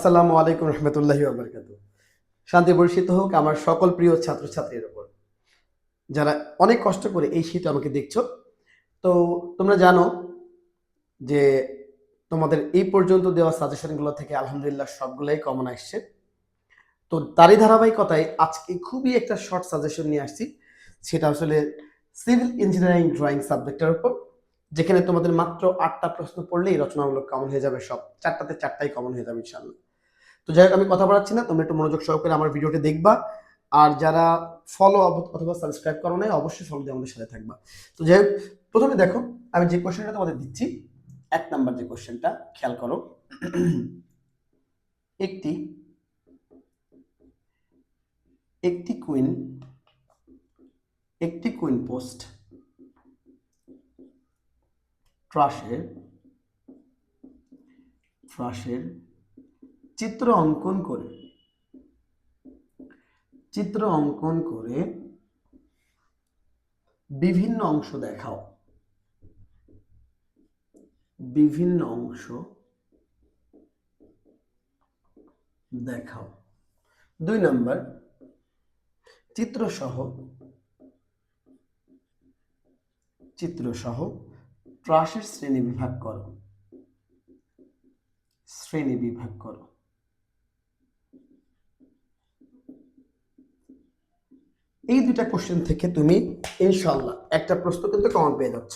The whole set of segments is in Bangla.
আসসালামু আলাইকুম রহমতুল্লাহি ওয়া বারাকাতুহু। শান্তি বর্ষিত হোক আমার সকল প্রিয় ছাত্রছাত্রীর উপর, যারা অনেক কষ্ট করে এই শীতে আমাকে দেখছো। তো তোমরা জানো যে তোমাদের এই পর্যন্ত দেওয়া সাজেশনগুলো থেকে আলহামদুলিল্লাহ সবগুলাই কমন আসছে। তো তারই ধারাবাহিকতায় আজকে খুবই একটা শর্ট সাজেশন নিয়ে আসছি, সেটা আসলে সিভিল ইঞ্জিনিয়ারিং ড্রয়িং সাবজেক্টের উপর, যেখানে তোমাদের মাত্র 8টা প্রশ্ন পড়লেই রচনামূলক কমন হয়ে যাবে। সব 4টাতে 4টাই কমন হয়ে যাবে ইনশাআল্লাহ। তো যাই হোক, আমি কথা বাড়াচ্ছি না, তোমরা একটু মনোযোগ সহকারে আমার ভিডিওটি দেখবা। আর যারা ফলো অথবা সাবস্ক্রাইব করো নাই, অবশ্যই ফলো দিয়ে আমাদের সাথে থাকবা। তো যাই হোক, প্রথমে দেখো আমি যে কোশ্চেনটা তোমাদের দিচ্ছি, 1 নাম্বার যে কোশ্চেনটা খেয়াল করো। একটি একটি কুইন পোস্ট ট্রাশের চিত্র অঙ্কন করে বিভিন্ন অংশ দেখাও। 2 নাম্বার, চিত্রসহ ট্রাসের শ্রেণী বিভাগ করো। এই 2টা কোশ্চেন থেকে তুমি ইনশাআল্লাহ একটা প্রশ্ন কিন্তু কমন পেয়ে যাচ্ছ।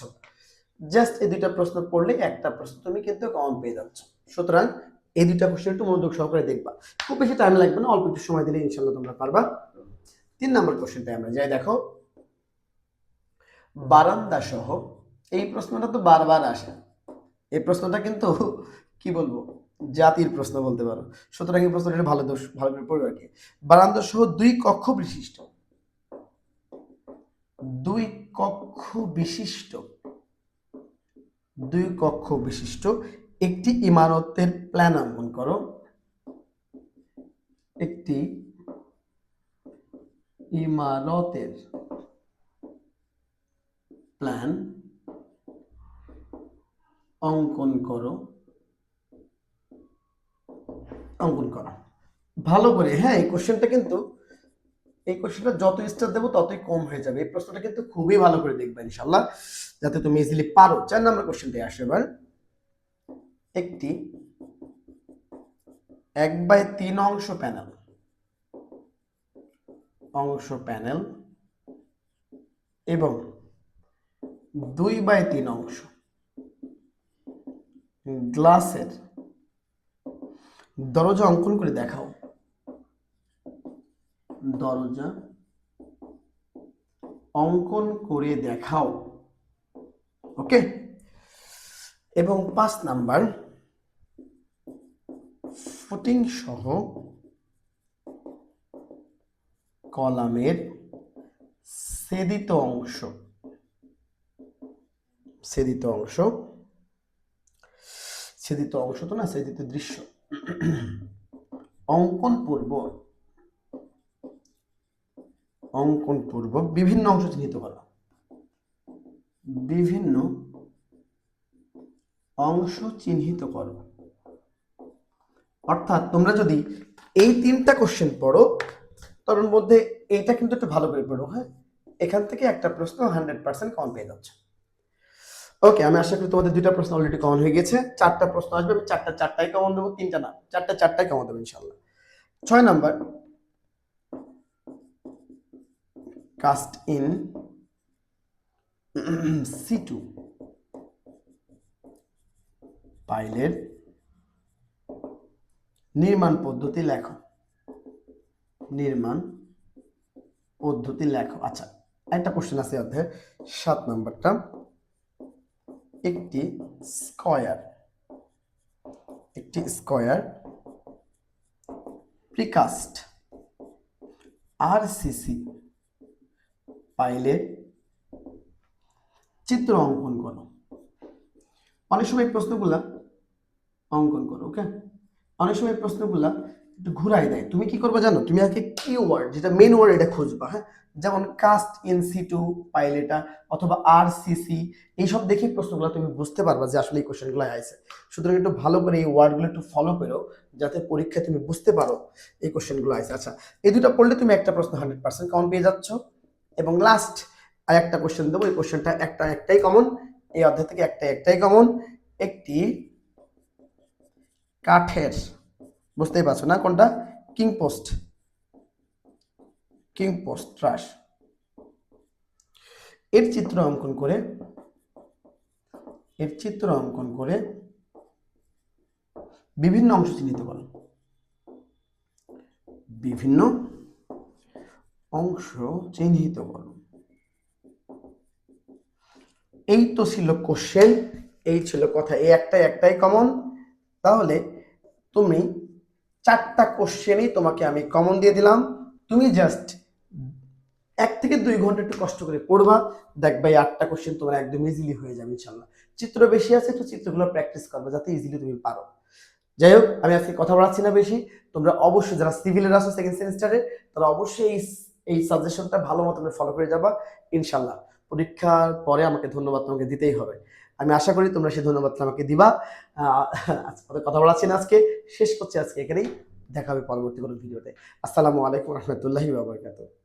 জাস্ট এই 2টা প্রশ্ন পড়লে একটা প্রশ্ন তুমি কিন্তু কমন পেয়ে যাচ্ছ। সুতরাং এই 2টা কোশ্চেন একটু মনোযোগ সহকারে দেখবা, খুব বেশি টাইম লাগবে না, অল্প একটু সময় দিলে ইনশাআল্লাহ তোমরা পারবা। 3 নাম্বার কোশ্চেনটা আমরা যাই, দেখো বারান্দা সহ, এই প্রশ্নটা তো বারবার আসে, এই প্রশ্নটা কিন্তু কি বলবো জাতির প্রশ্ন বলতে পারো। সুতরাং এই প্রশ্নটা ভালো করে পড়ে রাখি। বারান্দা সহ 2 কক্ষ বিশিষ্ট একটি ইমারতের প্ল্যান অঙ্কন করো। একটি ইমারতের প্ল্যান অঙ্কন করো। ভালো করে, হ্যাঁ, এই কোশ্চেনটা যত স্টার দেবো ততই কম হয়ে যাবে। এই প্রশ্নটা কিন্তু খুবই ভালো করে দেখবে ইনশাআল্লাহ, যাতে তুমি ইজিলি পারো। 4 নাম্বার কোশ্চেনটাই আসে এবার। একটি 1/3 অংশ প্যানেল এবং 2/3 অংশ গ্লাসের দরজা অঙ্কন করে দেখাও। ওকে। এবং 5 নাম্বার, ফুটিং সহ কলামের ছেদিত অংশ তো না, ছেদিত দৃশ্য অঙ্কন পূর্বক বিভিন্ন অংশ চিহ্নিত করো। অর্থাৎ তোমরা যদি এই 3টা কোশ্চেন পড়ো, তার মধ্যে এইটা কিন্তু একটু ভালো করে পড়ো। হ্যাঁ, এখান থেকে একটা প্রশ্ন 100% কমন পেয়ে যাচ্ছে। ওকে, আমি আশা করি তোমাদের 2টা প্রশ্ন অলরেডি কমন হয়ে গেছে। 4টা প্রশ্ন আসবে, আমি 4টাই কমন দেবো, 3টা না, 4টাই কমন দেবো ইনশাআল্লাহ। 6 নাম্বার, কাস্ট ইন সিটু পাইলের নির্মাণ পদ্ধতি লেখো। আচ্ছা, একটা কোশ্চেন আছে অধ্যায়ে 7 নাম্বারটা, একটি স্কয়ার প্রিকাস্ট আরসিসি পাইলের চিত্র অঙ্কন করো। অনেক সময় প্রশ্নগুলা অঙ্কন করো। ওকে, অনেক সময় প্রশ্নগুলা একটু ঘুরাই দেয়, তুমি কি করবে জানো, তুমি আগে কিওয়ার্ড যেটা মেন ওয়ার্ড এটা খুঁজবা। হ্যাঁ, যেমন কাস্ট ইন সিটু পাইলেটা অথবা আরসিসি, এইসব দেখে প্রশ্নগুলো তুমি বুঝতে পারবা যে আসলে এই কোশ্চেনগুলো আছে। সুতরাং একটু ভালো করে এই ওয়ার্ডগুলো একটু ফলো করো, যাতে পরীক্ষায় তুমি বুঝতে পারো এই কোশ্চেনগুলো আছে। আচ্ছা, এই দুটো পড়লে তুমি একটা প্রশ্ন 100% কমন পেয়ে যাচ্ছ। এবং লাস্ট আর একটা কোশ্চেন দেবো, এই কোশ্চেনটা একটাই কমন, এই অধ্যায় থেকে একটাই কমন। একটি কাঠের, বুঝতেই পারছো না কোনটা, কিং পোস্ট ট্রাস, এর চিত্র অঙ্কন করে বিভিন্ন অংশ চিহ্নিত করো। বিভিন্ন অংশ চিহ্নিত করো। এই তো ছিল কোশ্চেন, এই ছিল কথা, এই একটাই কমন। তাহলে তুমি 4টা কোশ্চেনই তোমাকে আমি কমন দিয়ে দিলাম, তুমি জাস্ট 1 থেকে 2 ঘন্টা একটু কষ্ট করে পড়বা, দেখবা এই 8টা কোশ্চেন তোমার একদম ইজিলি হয়ে যাবে ইনশাল্লাহ। চিত্র বেশি আছে, একটু চিত্রগুলো প্র্যাকটিস করবে যাতে ইজিলি তুমি পারো। যাই হোক, আমি আজকে কথা বলাচ্ছি না বেশি। তোমরা অবশ্যই যারা সিভিলের আছো সেকেন্ড সেমিস্টারে, তারা অবশ্যই এই সাজেশনটা ভালো মতো ফলো করে যাবা ইনশাল্লাহ। পরীক্ষার পরে আমাকে ধন্যবাদ তোমাকে দিতেই হবে, আমি আশা করি তোমরা সেই ধন্যবাদটা আমাকে দিবা। আজকে কথা বলাচ্ছি না, আজকে শেষ করছি আজকে এখানেই। দেখা হবে পরবর্তী কোনো ভিডিওতে। আসসালামু আলাইকুম রহমতুল্লাহি ওয়া বারাকাতুহু।